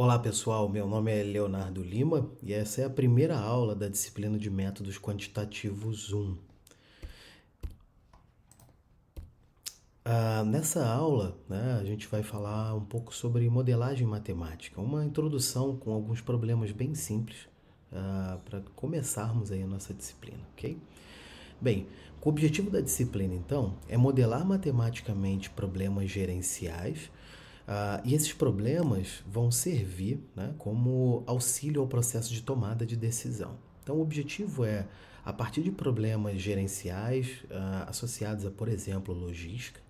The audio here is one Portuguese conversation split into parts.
Olá pessoal, meu nome é Leonardo Lima e essa é a primeira aula da disciplina de Métodos Quantitativos 1. Nessa aula, a gente vai falar um pouco sobre modelagem matemática, uma introdução com alguns problemas bem simples para começarmos aí a nossa disciplina, ok? Bem, o objetivo da disciplina, então, é modelar matematicamente problemas gerenciais, e esses problemas vão servir, como auxílio ao processo de tomada de decisão. Então, o objetivo é, a partir de problemas gerenciais associados a, por exemplo, logística,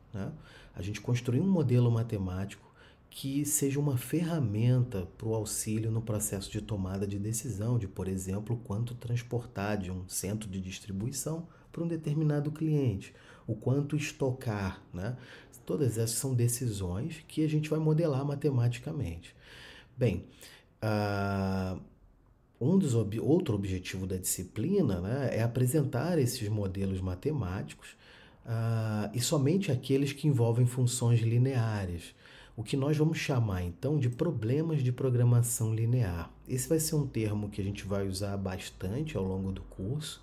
a gente construir um modelo matemático que seja uma ferramenta para o auxílio no processo de tomada de decisão, de, por exemplo, quanto transportar de um centro de distribuição para um determinado cliente, o quanto estocar, Todas essas são decisões que a gente vai modelar matematicamente. Bem, outro objetivo da disciplina, é apresentar esses modelos matemáticos e somente aqueles que envolvem funções lineares, o que nós vamos chamar então de problemas de programação linear. Esse vai ser um termo que a gente vai usar bastante ao longo do curso,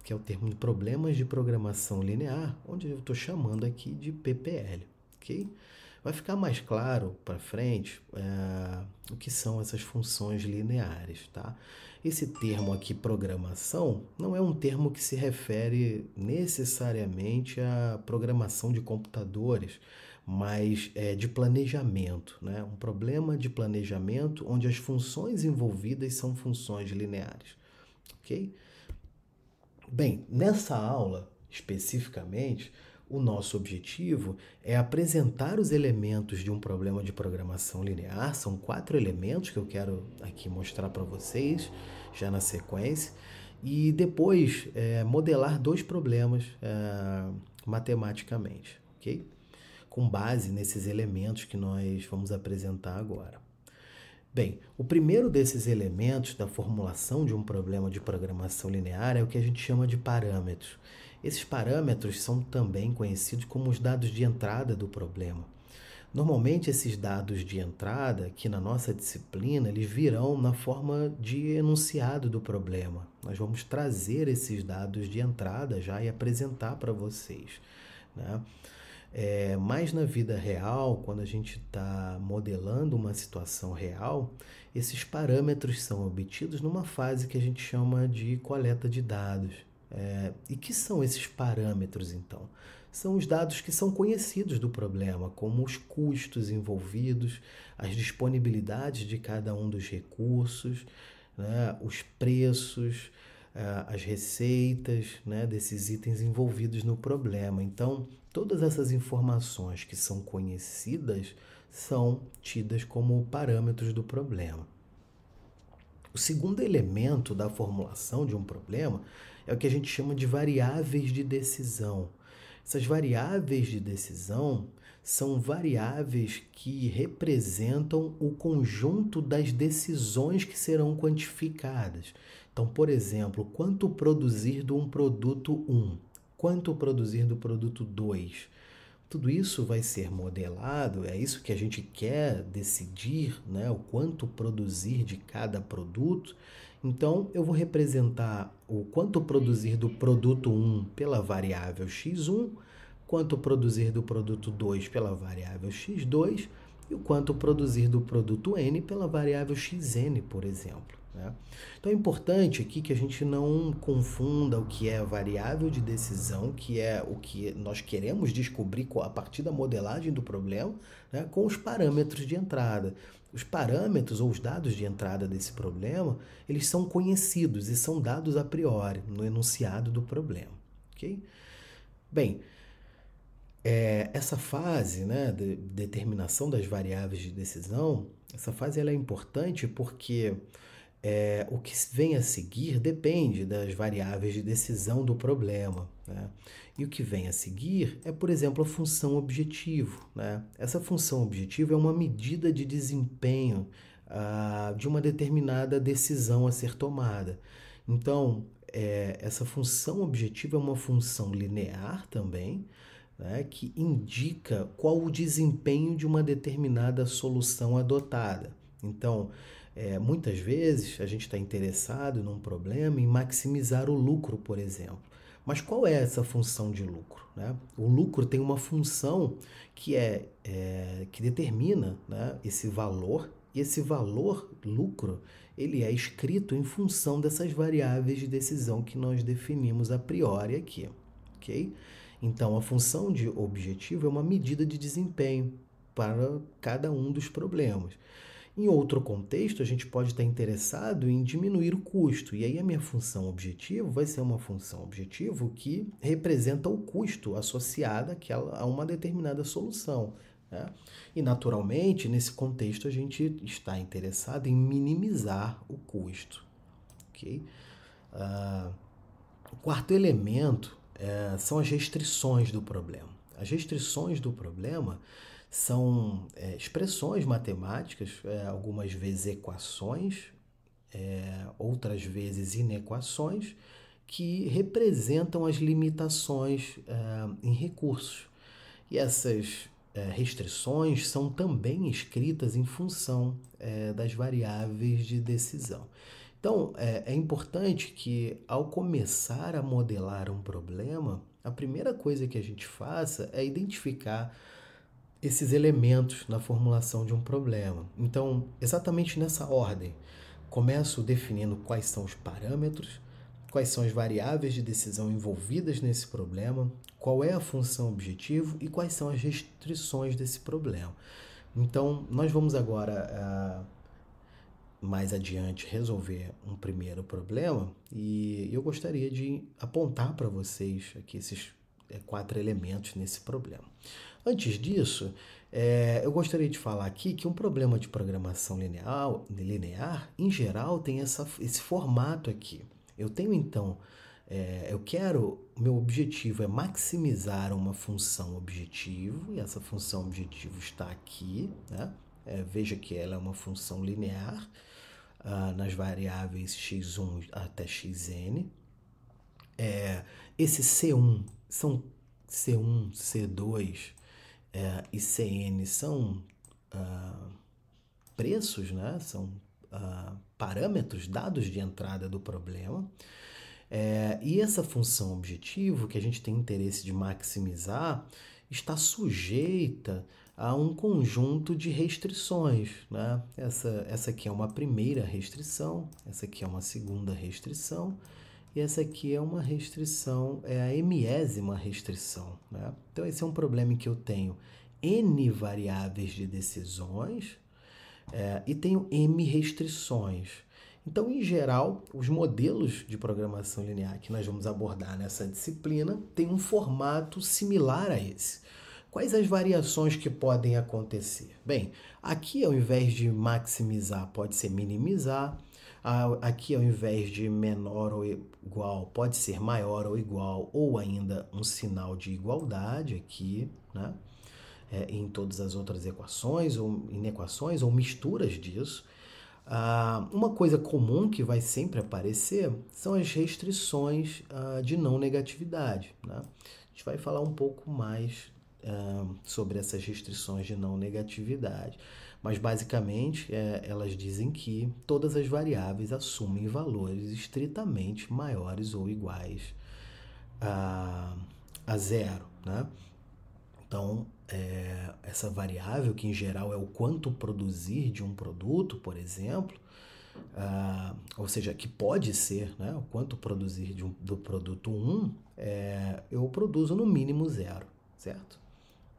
que é o termo de problemas de programação linear, onde eu estou chamando aqui de PPL, ok? Vai ficar mais claro para frente o que são essas funções lineares, tá? Esse termo aqui, programação, não é um termo que se refere necessariamente à programação de computadores, mas de planejamento, né? Um problema de planejamento onde as funções envolvidas são funções lineares, ok? Bem, nessa aula, especificamente, o nosso objetivo é apresentar os elementos de um problema de programação linear. São 4 elementos que eu quero aqui mostrar para vocês, já na sequência, e depois modelar 2 problemas matematicamente, ok? Com base nesses elementos que nós vamos apresentar agora. Bem, o primeiro desses elementos da formulação de um problema de programação linear é o que a gente chama de parâmetros. Esses parâmetros são também conhecidos como os dados de entrada do problema. Normalmente esses dados de entrada, aqui na nossa disciplina, eles virão na forma de enunciado do problema. Nós vamos trazer esses dados de entrada já e apresentar para vocês, né? Mas na vida real, quando a gente está modelando uma situação real, esses parâmetros são obtidos numa fase que a gente chama de coleta de dados. E que são esses parâmetros, então? São os dados que são conhecidos do problema, como os custos envolvidos, as disponibilidades de cada um dos recursos, os preços, as receitas, desses itens envolvidos no problema. Então, todas essas informações que são conhecidas são tidas como parâmetros do problema. O segundo elemento da formulação de um problema é o que a gente chama de variáveis de decisão. Essas variáveis de decisão são variáveis que representam o conjunto das decisões que serão quantificadas. Então, por exemplo, quanto produzir de um produto 1? Quanto produzir do produto 2? Tudo isso vai ser modelado, é isso que a gente quer decidir, o quanto produzir de cada produto. Então, eu vou representar o quanto produzir do produto 1 pela variável x1, quanto produzir do produto 2 pela variável x2 e o quanto produzir do produto n pela variável xn, por exemplo. Então é importante aqui que a gente não confunda o que é variável de decisão, que é o que nós queremos descobrir a partir da modelagem do problema, com os parâmetros de entrada. Os parâmetros ou os dados de entrada desse problema, eles são conhecidos e são dados a priori no enunciado do problema. Okay? Bem, essa fase de determinação das variáveis de decisão, essa fase ela é importante porque o que vem a seguir depende das variáveis de decisão do problema. E o que vem a seguir é, por exemplo, a função objetivo. Essa função objetivo é uma medida de desempenho de uma determinada decisão a ser tomada. Então, essa função objetivo é uma função linear também, né, que indica qual o desempenho de uma determinada solução adotada. Então, muitas vezes a gente está interessado num problema em maximizar o lucro, por exemplo. Mas qual é essa função de lucro, né? O lucro tem uma função que determina, né, esse valor, e esse valor, lucro, ele é escrito em função dessas variáveis de decisão que nós definimos a priori aqui, ok? Então, a função de objetivo é uma medida de desempenho para cada um dos problemas. Em outro contexto, a gente pode estar interessado em diminuir o custo, e aí a minha função objetivo vai ser uma função objetivo que representa o custo associado a uma determinada solução, né? E, naturalmente, nesse contexto, a gente está interessado em minimizar o custo, ok? O quarto elemento são as restrições do problema. As restrições do problema são expressões matemáticas, algumas vezes equações, outras vezes inequações, que representam as limitações em recursos. E essas restrições são também escritas em função das variáveis de decisão. Então, é importante que, ao começar a modelar um problema, a primeira coisa que a gente faça é identificar esses elementos na formulação de um problema. Então, exatamente nessa ordem, começo definindo quais são os parâmetros, quais são as variáveis de decisão envolvidas nesse problema, qual é a função objetivo e quais são as restrições desse problema. Então, nós vamos agora, mais adiante, resolver um primeiro problema e eu gostaria de apontar para vocês aqui esses 4 elementos nesse problema. Antes disso, eu gostaria de falar aqui que um problema de programação linear em geral, tem esse formato aqui. Eu tenho, então, meu objetivo é maximizar uma função objetivo, e essa função objetivo está aqui, né? Veja que ela é uma função linear, nas variáveis x1 até xn. Esse C1 são C1, C2 e Cn são preços, né? São parâmetros, dados de entrada do problema. E essa função objetivo, que a gente tem interesse de maximizar, está sujeita a um conjunto de restrições, né? Essa aqui é uma primeira restrição, essa aqui é uma segunda restrição, e essa aqui é uma restrição, é a mésima restrição, né? Então, esse é um problema em que eu tenho N variáveis de decisões e tenho M restrições. Então, em geral, os modelos de programação linear que nós vamos abordar nessa disciplina têm um formato similar a esse. Quais as variações que podem acontecer? Bem, aqui ao invés de maximizar, pode ser minimizar. Aqui ao invés de menor ou igual, pode ser maior ou igual, ou ainda um sinal de igualdade aqui, né? Em todas as outras equações, ou inequações, ou misturas disso. Uma coisa comum que vai sempre aparecer são as restrições de não negatividade, né? A gente vai falar um pouco mais sobre essas restrições de não negatividade, mas basicamente elas dizem que todas as variáveis assumem valores estritamente maiores ou iguais a zero, né? Então, essa variável, que em geral é o quanto produzir de um produto, por exemplo, ou seja, que pode ser, né, o quanto produzir do produto 1, eu produzo no mínimo 0, certo?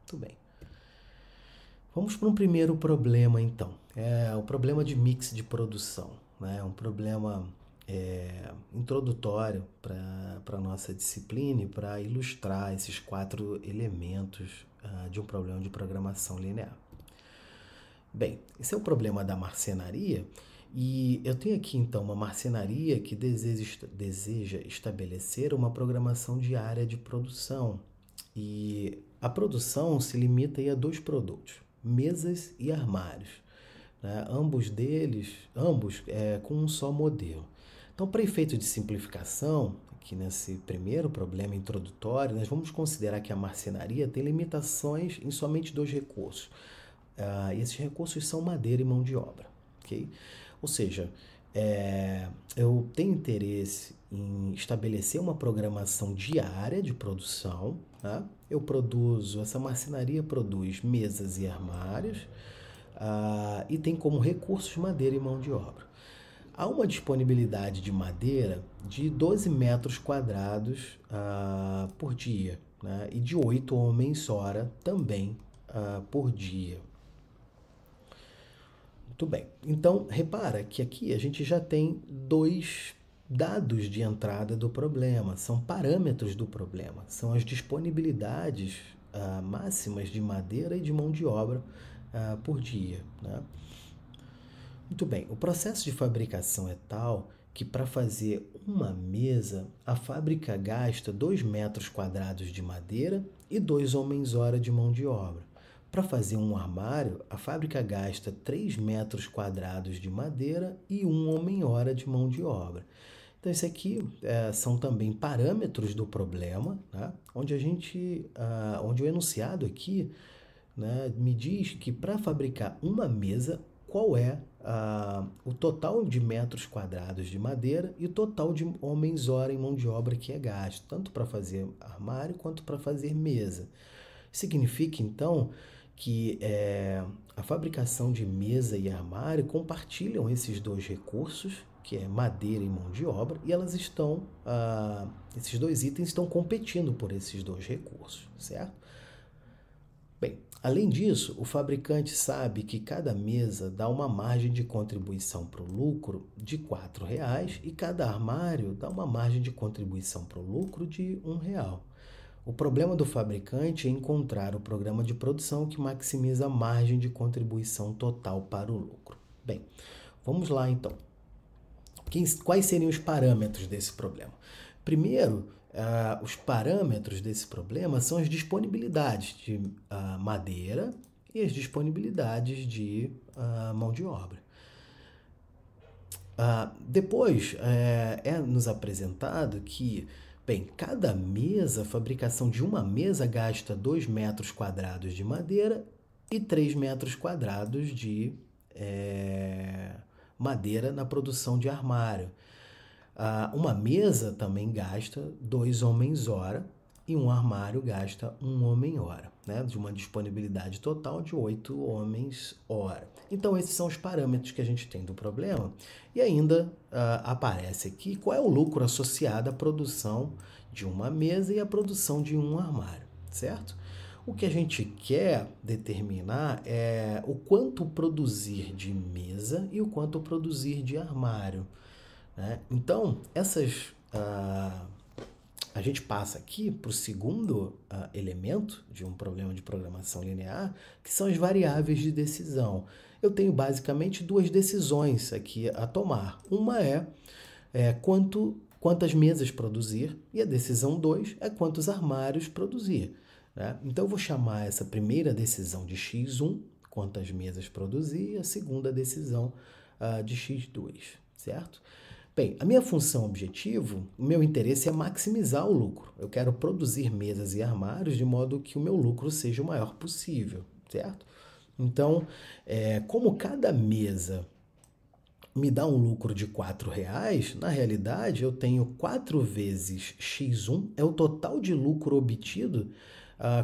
Muito bem. Vamos para um primeiro problema, então. O problema de mix de produção, né? Um problema introdutório para a nossa disciplina e para ilustrar esses 4 elementos de um problema de programação linear. Bem, esse é o problema da marcenaria, e eu tenho aqui, então, uma marcenaria que deseja estabelecer uma programação diária de produção. E a produção se limita aí a 2 produtos, mesas e armários, né? Ambos com um só modelo. Então, para efeito de simplificação, aqui nesse primeiro problema introdutório, nós vamos considerar que a marcenaria tem limitações em somente 2 recursos. E esses recursos são madeira e mão de obra, ok? Ou seja, eu tenho interesse em estabelecer uma programação diária de produção, tá? Essa marcenaria produz mesas e armários, e tem como recursos madeira e mão de obra. Há uma disponibilidade de madeira de 12 metros quadrados por dia, né? E de 8 homens-hora também por dia. Muito bem. Então, repara que aqui a gente já tem 2 dados de entrada do problema, são parâmetros do problema, são as disponibilidades máximas de madeira e de mão de obra por dia, né? Muito bem, o processo de fabricação é tal que para fazer uma mesa, a fábrica gasta 2 metros quadrados de madeira e 2 homens-hora de mão de obra. Para fazer um armário, a fábrica gasta 3 metros quadrados de madeira e 1 homem-hora de mão de obra. Então, isso aqui são também parâmetros do problema, né? Onde o enunciado aqui, né, me diz que para fabricar uma mesa, qual é o total de metros quadrados de madeira e o total de homens-hora em mão de obra que é gasto, tanto para fazer armário quanto para fazer mesa. Significa, então, que a fabricação de mesa e armário compartilham esses 2 recursos, que é madeira e mão de obra, e esses 2 itens estão competindo por esses 2 recursos, certo? Bem, além disso, o fabricante sabe que cada mesa dá uma margem de contribuição para o lucro de R$ 4,00 e cada armário dá uma margem de contribuição para o lucro de R$ 1,00. O problema do fabricante é encontrar o programa de produção que maximiza a margem de contribuição total para o lucro. Bem, vamos lá então. Quais seriam os parâmetros desse problema? Primeiro, os parâmetros desse problema são as disponibilidades de madeira e as disponibilidades de mão de obra. Depois, nos apresentado que, bem, cada mesa, a fabricação de uma mesa gasta 2 metros quadrados de madeira e 3 metros quadrados de madeira na produção de armário. Uma mesa também gasta 2 homens-hora e um armário gasta 1 homem-hora, né? De uma disponibilidade total de 8 homens-hora. Então, esses são os parâmetros que a gente tem do problema. E ainda aparece aqui qual é o lucro associado à produção de uma mesa e à produção de um armário, certo? O que a gente quer determinar é o quanto produzir de mesa e o quanto produzir de armário, né? Então, a gente passa aqui para o segundo elemento de um problema de programação linear, que são as variáveis de decisão. Eu tenho basicamente 2 decisões aqui a tomar. Uma quantas mesas produzir e a decisão 2 é quantos armários produzir, né? Então, eu vou chamar essa primeira decisão de x1, quantas mesas produzir, e a segunda decisão de x2, certo? Bem, a minha função objetivo, o meu interesse é maximizar o lucro. Eu quero produzir mesas e armários de modo que o meu lucro seja o maior possível, certo? Então, como cada mesa me dá um lucro de R$ 4,00, na realidade eu tenho 4 vezes x1, é o total de lucro obtido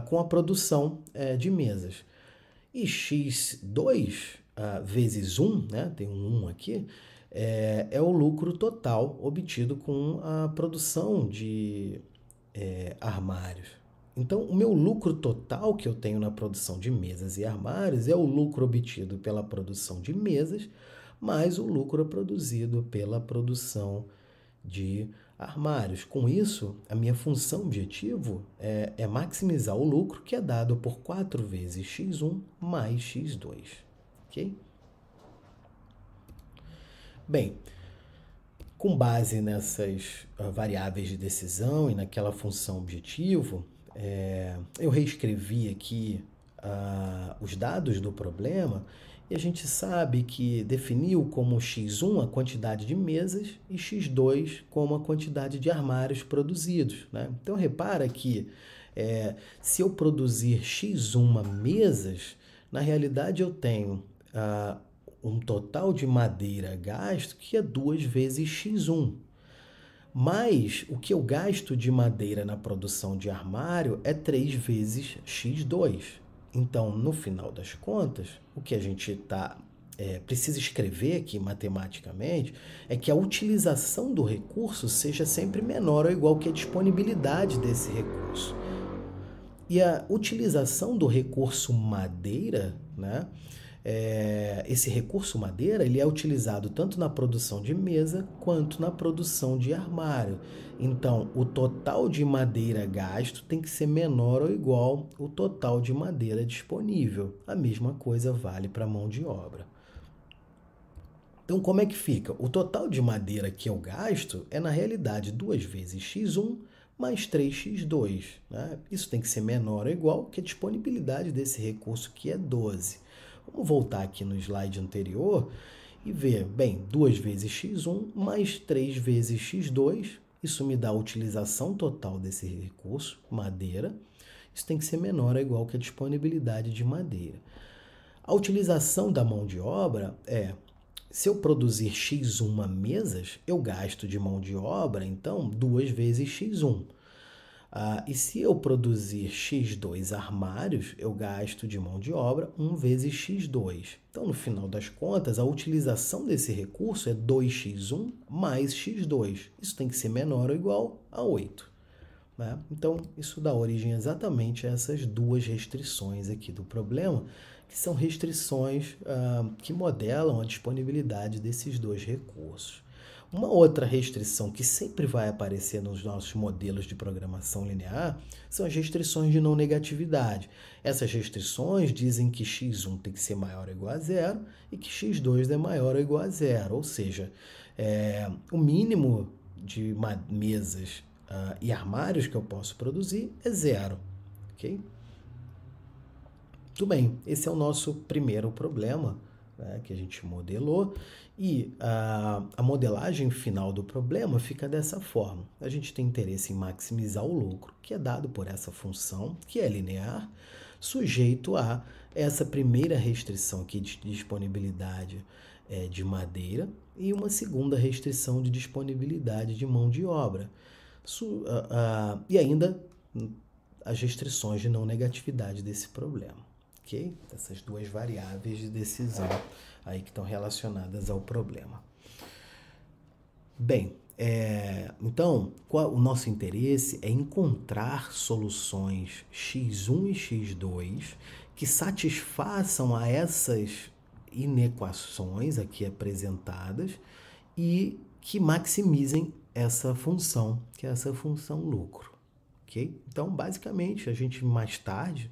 com a produção de mesas. E x2 vezes 1, né, tem um 1 aqui, é o lucro total obtido com a produção de armários. Então, o meu lucro total que eu tenho na produção de mesas e armários é o lucro obtido pela produção de mesas, mais o lucro produzido pela produção de armários. Com isso, a minha função objetivo é maximizar o lucro, que é dado por 4 vezes x1 mais x2. Ok? Bem, com base nessas variáveis de decisão e naquela função objetivo, eu reescrevi aqui os dados do problema E a gente sabe que definiu como x1 a quantidade de mesas e x2 como a quantidade de armários produzidos, né? Então, repara que se eu produzir x1 mesas, na realidade eu tenho um total de madeira gasto que é 2 vezes x1. Mas o que eu gasto de madeira na produção de armário é 3 vezes x2. Então, no final das contas, o que a gente precisa escrever aqui matematicamente é que a utilização do recurso seja sempre menor ou igual que a disponibilidade desse recurso. E a utilização do recurso madeira, né? Esse recurso madeira ele é utilizado tanto na produção de mesa quanto na produção de armário. Então, o total de madeira gasto tem que ser menor ou igual ao total de madeira disponível. A mesma coisa vale para a mão de obra. Então, como é que fica? O total de madeira que eu gasto é, na realidade, 2 vezes x1 mais 3x2. Né? Isso tem que ser menor ou igual que a disponibilidade desse recurso, que é 12. Vamos voltar aqui no slide anterior e ver, bem, 2 vezes x1 mais 3 vezes x2, isso me dá a utilização total desse recurso, madeira. Isso tem que ser menor ou igual que a disponibilidade de madeira. A utilização da mão de obra se eu produzir x1 mesas, eu gasto de mão de obra, então, 2 vezes x1. E se eu produzir x2 armários, eu gasto de mão de obra 1 vezes x2. Então, no final das contas, a utilização desse recurso é 2x1 mais x2. Isso tem que ser menor ou igual a 8. Né? Então, isso dá origem exatamente a essas duas restrições aqui do problema, que são restrições que modelam a disponibilidade desses dois recursos. Uma outra restrição que sempre vai aparecer nos nossos modelos de programação linear são as restrições de não negatividade. Essas restrições dizem que x1 tem que ser maior ou igual a zero e que x2 é maior ou igual a zero, ou seja, o mínimo de mesas e armários que eu posso produzir é zero. Ok? Muito bem, esse é o nosso primeiro problema, né, que a gente modelou, e a modelagem final do problema fica dessa forma. A gente tem interesse em maximizar o lucro, que é dado por essa função, que é linear, sujeito a essa primeira restrição aqui de disponibilidade de madeira e uma segunda restrição de disponibilidade de mão de obra. E ainda as restrições de não negatividade desse problema. Okay? Essas duas variáveis de decisão aí que estão relacionadas ao problema. Bem, então, o nosso interesse é encontrar soluções x1 e x2 que satisfaçam a essas inequações aqui apresentadas e que maximizem essa função, que é essa função lucro. Okay? Então, basicamente, a gente mais tarde,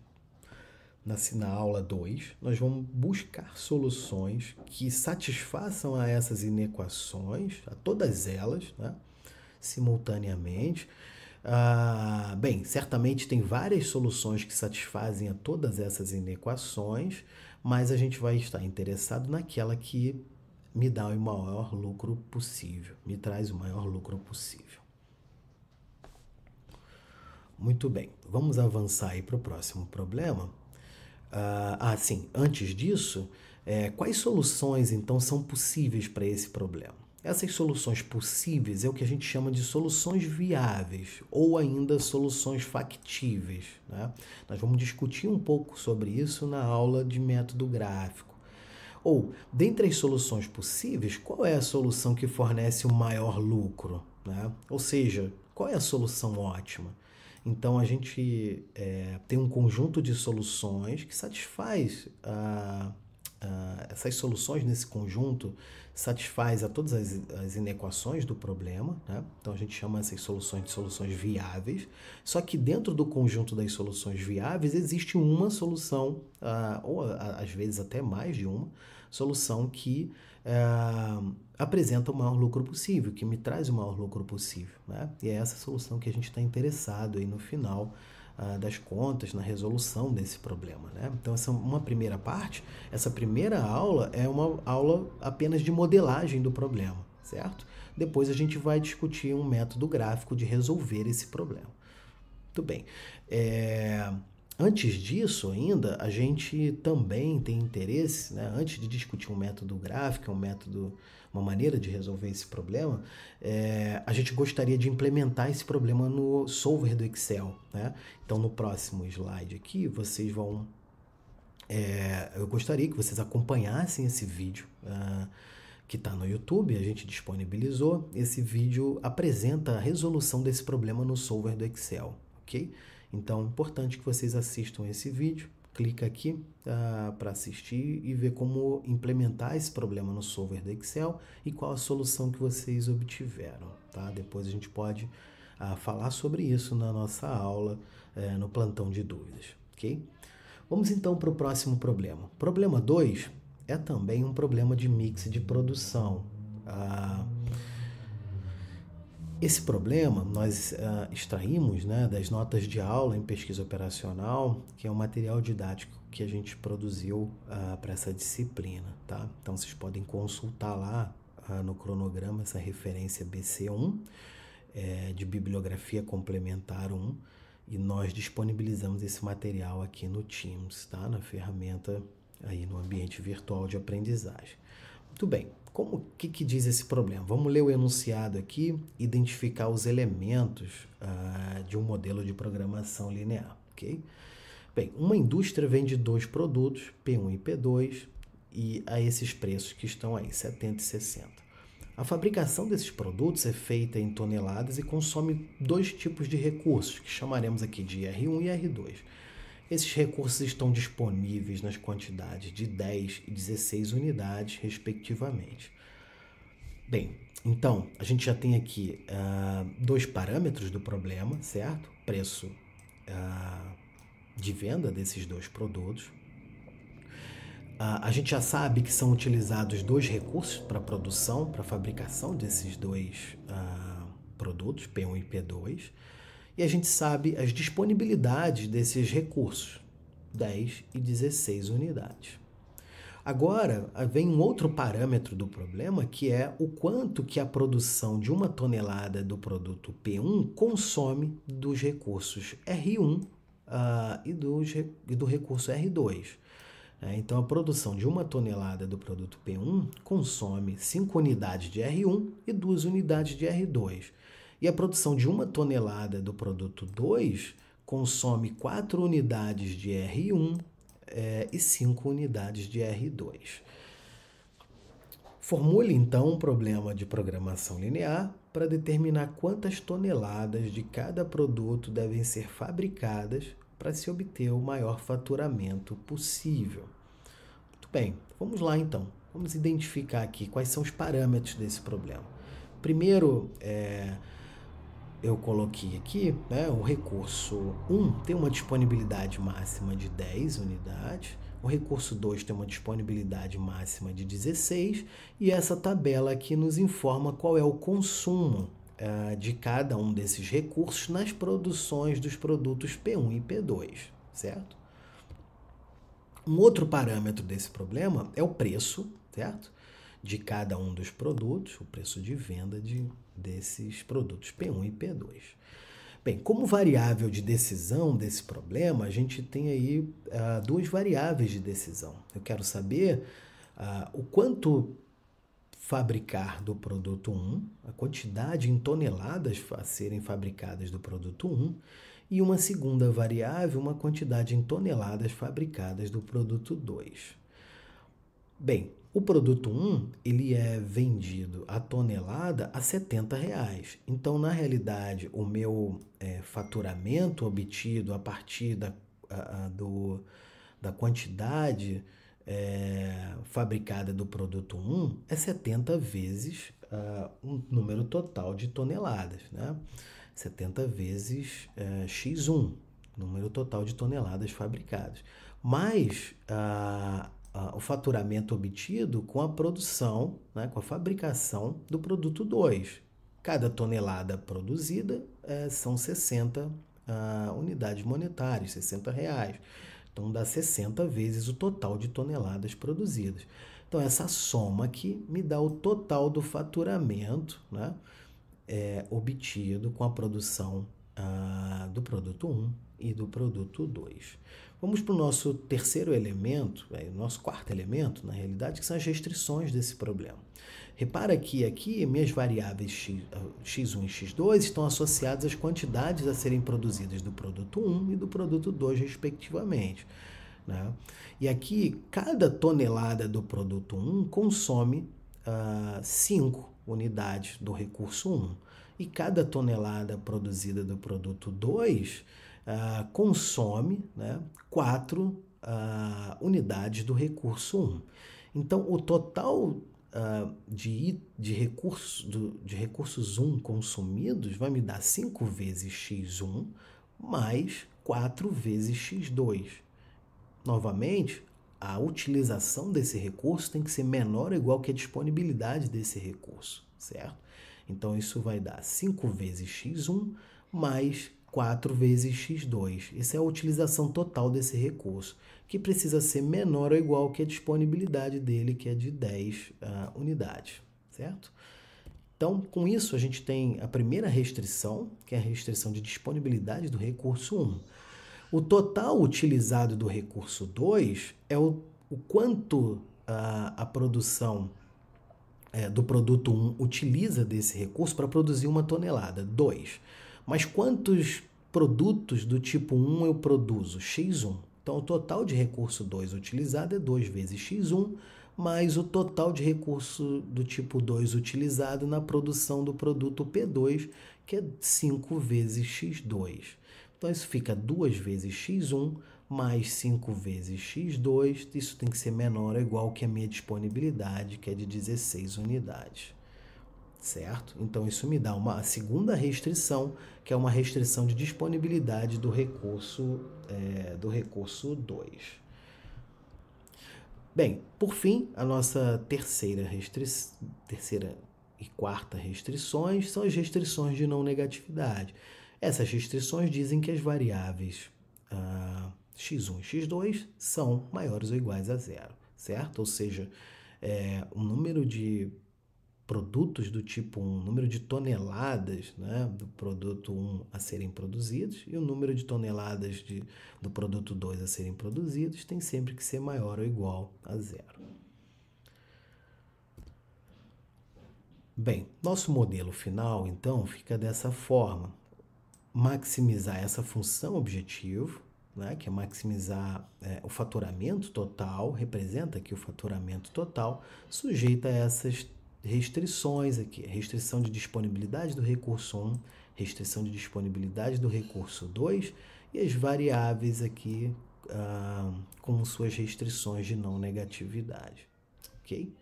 na aula 2, nós vamos buscar soluções que satisfaçam a essas inequações, a todas elas, né, simultaneamente. Bem, certamente tem várias soluções que satisfazem a todas essas inequações, mas a gente vai estar interessado naquela que me dá o maior lucro possível, me traz o maior lucro possível. Muito bem, vamos avançar aí para o próximo problema. Sim, antes disso, quais soluções então são possíveis para esse problema? Essas soluções possíveis é o que a gente chama de soluções viáveis ou ainda soluções factíveis, né? Nós vamos discutir um pouco sobre isso na aula de método gráfico. Ou, dentre as soluções possíveis, qual é a solução que fornece o maior lucro, né? Ou seja, qual é a solução ótima? Então, a gente tem um conjunto de soluções que satisfaz, essas soluções nesse conjunto satisfaz a todas as inequações do problema, né? Então, a gente chama essas soluções de soluções viáveis, só que dentro do conjunto das soluções viáveis existe uma solução, ou às vezes até mais de uma solução que apresenta o maior lucro possível, que me traz o maior lucro possível, né? E é essa solução que a gente está interessado aí no final das contas, na resolução desse problema, né? Então, essa é uma primeira parte. Essa primeira aula é uma aula apenas de modelagem do problema, certo? Depois a gente vai discutir um método gráfico de resolver esse problema. Muito bem. Antes disso ainda, a gente também tem interesse, né? Antes de discutir um método gráfico, uma maneira de resolver esse problema, a gente gostaria de implementar esse problema no solver do Excel, né? Então, no próximo slide aqui, vocês vão... eu gostaria que vocês acompanhassem esse vídeo que está no YouTube, a gente disponibilizou. Esse vídeo apresenta a resolução desse problema no solver do Excel, ok? Então, é importante que vocês assistam esse vídeo. Clica aqui para assistir e ver como implementar esse problema no solver do Excel e qual a solução que vocês obtiveram, tá? Depois a gente pode falar sobre isso na nossa aula, no plantão de dúvidas, ok? Vamos então para o próximo problema. Problema 2 é também um problema de mix de produção. Esse problema nós extraímos, né, das notas de aula em pesquisa operacional, que é um material didático que a gente produziu para essa disciplina, tá? Então, vocês podem consultar lá no cronograma essa referência BC1, de bibliografia complementar 1, e nós disponibilizamos esse material aqui no Teams, tá? Na ferramenta aí no ambiente virtual de aprendizagem. Muito bem. O que diz esse problema? Vamos ler o enunciado aqui, identificar os elementos de um modelo de programação linear, ok? Bem, uma indústria vende 2 produtos, P1 e P2, e a esses preços que estão aí, 70 e 60. A fabricação desses produtos é feita em toneladas e consome 2 tipos de recursos, que chamaremos aqui de R1 e R2. Esses recursos estão disponíveis nas quantidades de 10 e 16 unidades, respectivamente. Bem, então, a gente já tem aqui 2 parâmetros do problema, certo? Preço de venda desses 2 produtos. A gente já sabe que são utilizados 2 recursos para produção, para fabricação desses 2 produtos, P1 e P2. E a gente sabe as disponibilidades desses recursos, 10 e 16 unidades. Agora, vem um outro parâmetro do problema, que é o quanto que a produção de 1 tonelada do produto P1 consome dos recursos R1 e do recurso R2. Então, a produção de 1 tonelada do produto P1 consome 5 unidades de R1 e 2 unidades de R2. E a produção de 1 tonelada do produto 2 consome 4 unidades de R1 e 5 unidades de R2. Formule, então, um problema de programação linear para determinar quantas toneladas de cada produto devem ser fabricadas para se obter o maior faturamento possível. Muito bem, vamos lá então. Vamos identificar aqui quais são os parâmetros desse problema. Primeiro, eu coloquei aqui, né, o recurso 1 tem uma disponibilidade máxima de 10 unidades, o recurso 2 tem uma disponibilidade máxima de 16, e essa tabela aqui nos informa qual é o consumo de cada um desses recursos nas produções dos produtos P1 e P2, certo? Um outro parâmetro desse problema é o preço, certo? De cada um dos produtos, o preço de venda desses produtos P1 e P2. Bem, como variável de decisão desse problema, a gente tem aí 2 variáveis de decisão. Eu quero saber o quanto fabricar do produto 1, a quantidade em toneladas a serem fabricadas do produto 1, e uma segunda variável, uma quantidade em toneladas fabricadas do produto 2. Bem, o produto 1, ele é vendido a tonelada a R$70. Então, na realidade, o meu faturamento obtido a partir da quantidade fabricada do produto 1 é 70 vezes um número total de toneladas, né? 70 vezes x1, número total de toneladas fabricadas. Mais o faturamento obtido com a produção, né, com a fabricação do produto 2. Cada tonelada produzida são 60 unidades monetárias, R$60. Então, dá 60 vezes o total de toneladas produzidas. Então, essa soma aqui me dá o total do faturamento, né, obtido com a produção do produto 1 e do produto 2. Vamos para o nosso terceiro elemento, nosso quarto elemento, na realidade, que são as restrições desse problema. Repara que aqui minhas variáveis x1 e x2 estão associadas às quantidades a serem produzidas do produto 1 e do produto 2, respectivamente, né? E aqui, cada tonelada do produto 1 consome 5 unidades do recurso 1. E cada tonelada produzida do produto 2 consome, né, 4 unidades do recurso 1. Então, o total de recursos 1 consumidos vai me dar 5 vezes x1 mais 4 vezes x2. Novamente, a utilização desse recurso tem que ser menor ou igual que a disponibilidade desse recurso, certo? Então, isso vai dar 5 vezes x1 mais 4 vezes x2. Essa é a utilização total desse recurso, que precisa ser menor ou igual que a disponibilidade dele, que é de 10 unidades, certo? Então, com isso, a gente tem a primeira restrição, que é a restrição de disponibilidade do recurso 1. O total utilizado do recurso 2 é o quanto a produção do produto 1 utiliza desse recurso para produzir 1 tonelada, 2. Mas quantos produtos do tipo 1 eu produzo? x1. Então, o total de recurso 2 utilizado é 2 vezes x1, mais o total de recurso do tipo 2 utilizado na produção do produto P2, que é 5 vezes x2. Então, isso fica 2 vezes x1 mais 5 vezes x2. Isso tem que ser menor ou igual que a minha disponibilidade, que é de 16 unidades. Certo? Então, isso me dá uma segunda restrição, que é uma restrição de disponibilidade do recurso 2. Bem, por fim, a nossa terceira e quarta restrições são as restrições de não negatividade. Essas restrições dizem que as variáveis x1 e x2 são maiores ou iguais a zero, certo? Ou seja, o número de produtos do tipo 1, número de toneladas, né, do produto 1 a serem produzidos e o número de toneladas do produto 2 a serem produzidos tem sempre que ser maior ou igual a zero. Bem, nosso modelo final, então, fica dessa forma. Maximizar essa função objetivo, né, que é maximizar o faturamento total, representa aqui o faturamento total, sujeita a essas restrições aqui, restrição de disponibilidade do recurso 1, restrição de disponibilidade do recurso 2 e as variáveis aqui com suas restrições de não negatividade, ok?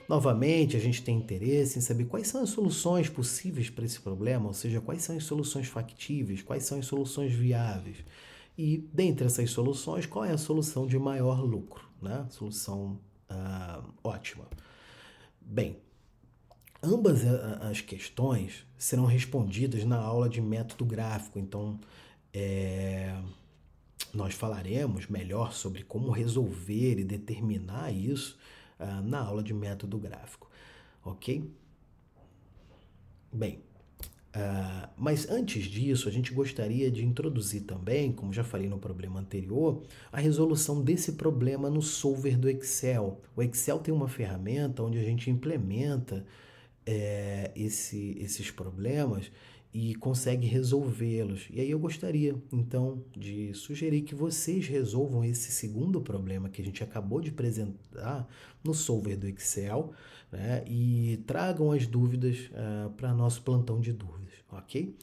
Novamente, a gente tem interesse em saber quais são as soluções possíveis para esse problema, ou seja, quais são as soluções factíveis, quais são as soluções viáveis. E, dentre essas soluções, qual é a solução de maior lucro, né? Solução ótima. Bem, ambas as questões serão respondidas na aula de método gráfico, então nós falaremos melhor sobre como resolver e determinar isso na aula de método gráfico, ok? Bem, mas antes disso, a gente gostaria de introduzir também, como já falei no problema anterior, a resolução desse problema no solver do Excel. O Excel tem uma ferramenta onde a gente implementa esses problemas e consegue resolvê-los. E aí eu gostaria, então, de sugerir que vocês resolvam esse segundo problema que a gente acabou de apresentar no solver do Excel, né, e tragam as dúvidas para nosso plantão de dúvidas, ok?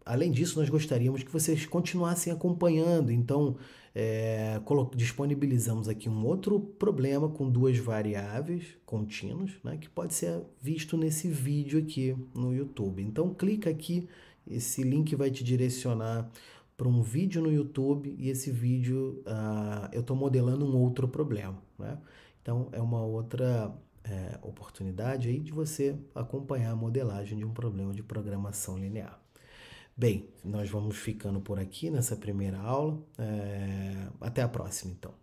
Além disso, nós gostaríamos que vocês continuassem acompanhando, então disponibilizamos aqui um outro problema com duas variáveis contínuas, né, que pode ser visto nesse vídeo aqui no YouTube. Então, clica aqui, esse link vai te direcionar para um vídeo no YouTube e esse vídeo eu estou modelando um outro problema, né? Então, é uma outra oportunidade aí de você acompanhar a modelagem de um problema de programação linear. Bem, nós vamos ficando por aqui nessa primeira aula. Até a próxima, então.